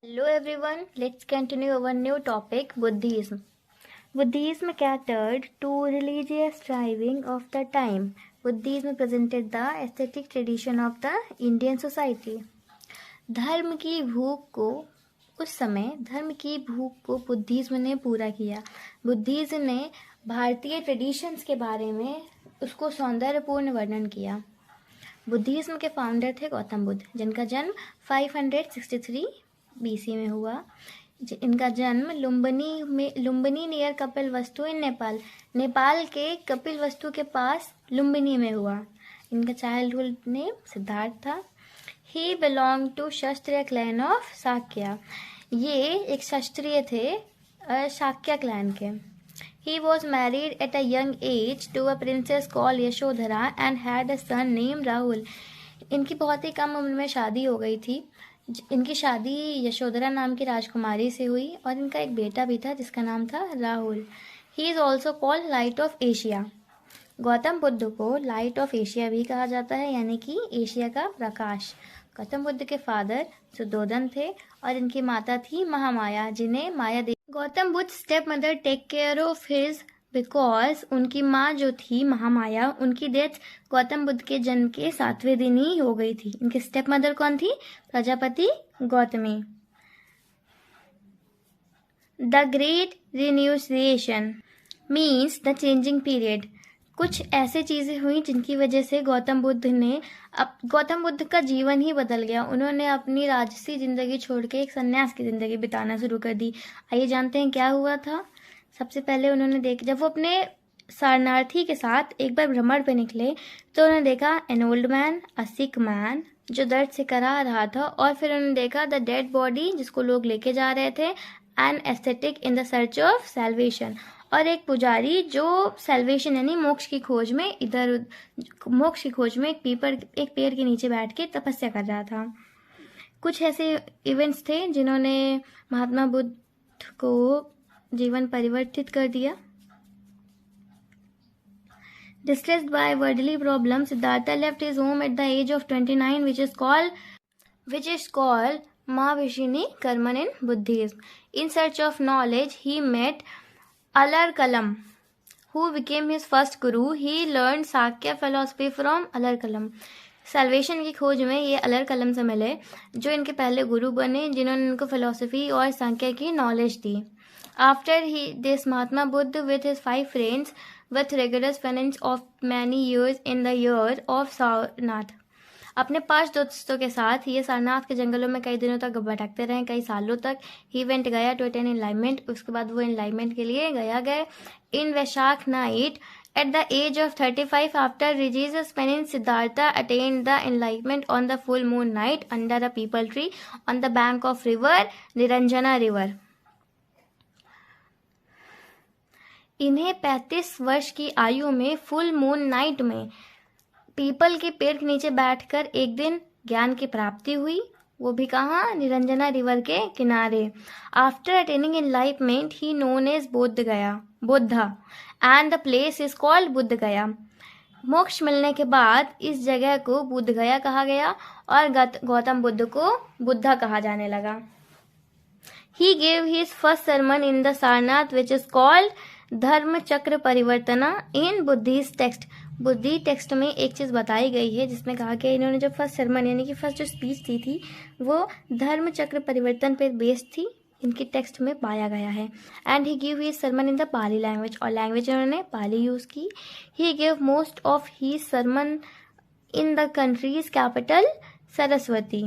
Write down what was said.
Hello everyone, let's continue our new topic, Buddhism. Buddhism catered to religious striving of the time. Buddhism presented the aesthetic tradition of the Indian society. धर्म की भूख को Buddhism ने पूरा किया. Buddhism ने भारतीय ट्रेडिशंस के बारे में उसको सौंदर्यपूर्ण वर्णन किया. बुद्धिज्म के फाउंडर थे गौतम बुद्ध, जिनका जन्म 563 BC में हुआ. इनका जन्म लुम्बिनी नियर कपिल वस्तु इन नेपाल के कपिल वस्तु के पास लुम्बिनी में हुआ. इनका चाइल्डहुड नेम सिद्धार्थ था. He belong to Kshatriya clan of Shakya. ये एक क्षत्रिय थे शाक्य क्लैन के. He was married at a young age to a princess called Yashodhara and had a son named Rahul. इनकी बहुत ही कम उम्र में शादी हो गई थी. इनकी शादी यशोधरा नाम की राजकुमारी से हुई और इनका एक बेटा भी था जिसका नाम था Rahul. He is also called Light of Asia. Gautam Buddha को लाइट ऑफ एशिया भी कहा जाता है, यानी कि एशिया का प्रकाश. गौतम बुद्ध के फादर सुद्धोधन थे और इनकी माता थी महामाया, जिन्हें Maya Devi. Gautam Buddha step mother take care of his because उनकी माँ जो थी महामाया, उनकी डेथ गौतम बुद्ध के जन्म के 7वें दिन ही हो गई थी. इनकी स्टेप मदर कौन थी? Prajapati Gautami. The great renunciation means the changing period. कुछ ऐसे चीज़ें हुई जिनकी वजह से गौतम बुद्ध का जीवन ही बदल गया. उन्होंने अपनी राजसी ज़िंदगी छोड़ के एक सन्यास की ज़िंदगी बिताना शुरू कर दी. आइए जानते हैं क्या हुआ था. सबसे पहले उन्होंने जब वो अपने शरणार्थी के साथ एक बार भ्रमण पे निकले तो उन्होंने देखा an old man, a sick man, जो दर्द से करा रहा था. और फिर उन्होंने देखा द डेड बॉडी, जिसको लोग लेके जा रहे थे. An aesthetic in the search of salvation, और एक पुजारी जो सैल्वेशन यानी मोक्ष की खोज में एक पेड़ के नीचे बैठ के तपस्या कर रहा था. कुछ ऐसे इवेंट्स थे जिन्होंने महात्मा बुद्ध को जीवन परिवर्तित कर दिया. Distressed by worldly problems, Siddhartha left his home at the age of 29, which is called Mahavishini Karman in Buddhism. In search of knowledge, he met Alarkalam, who became his first guru. He learned Sakya philosophy from Alarkalam. Salvation की खोज में ये अलरकलम से मिले, जो इनके पहले गुरु बने, जिन्होंने इनको फिलोसफी और सांख्य की knowledge the. After this Mahatma Buddha with his 5 friends with rigorous penance of many years in the year of Sarnath. अपने 5 दोस्तों के साथ ये सारनाथ के जंगलों में कई दिनों तक भटकते रहे, कई सालों तक. ही वेंट गया टू अटेन एनलाइटमेंट. उसके बाद वो एनलाइटमेंट के लिए गए. इन वैशाख night at the age of 35, after religious penance, Siddhartha attained the enlightenment on the full moon night under a peepal tree on the bank of river Niranjana river. इन्हें 35 वर्ष की आयु में फुल मून नाइट में people के पेड़ के नीचे बैठकर एक दिन ज्ञान की प्राप्ति हुई. वो भी कहाँ? निरंजना रिवर के किनारे. After attaining enlightenment he known as Buddha and the place is called Bodh Gaya. मोक्ष मिलने के बाद इस जगह को बुद्ध गया कहा गया और गौतम बुद्ध को बुद्धा कहा जाने लगा. He gave his first sermon in the Sarnath which is called धर्म चक्र परिवर्तना इन बुद्धिस्ट टेक्स्ट. बुद्धि टेक्स्ट में एक चीज़ बताई गई है जिसमें कहा कि इन्होंने जो फर्स्ट सरमन यानी कि फर्स्ट जो स्पीच दी थी वो धर्म चक्र परिवर्तन पर बेस्ड थी, इनकी टेक्स्ट में पाया गया है. And he give his sermon in the Pali language, और लैंग्वेज उन्होंने पाली यूज़ की. He give most of his sermon in the country's capital Saraswati.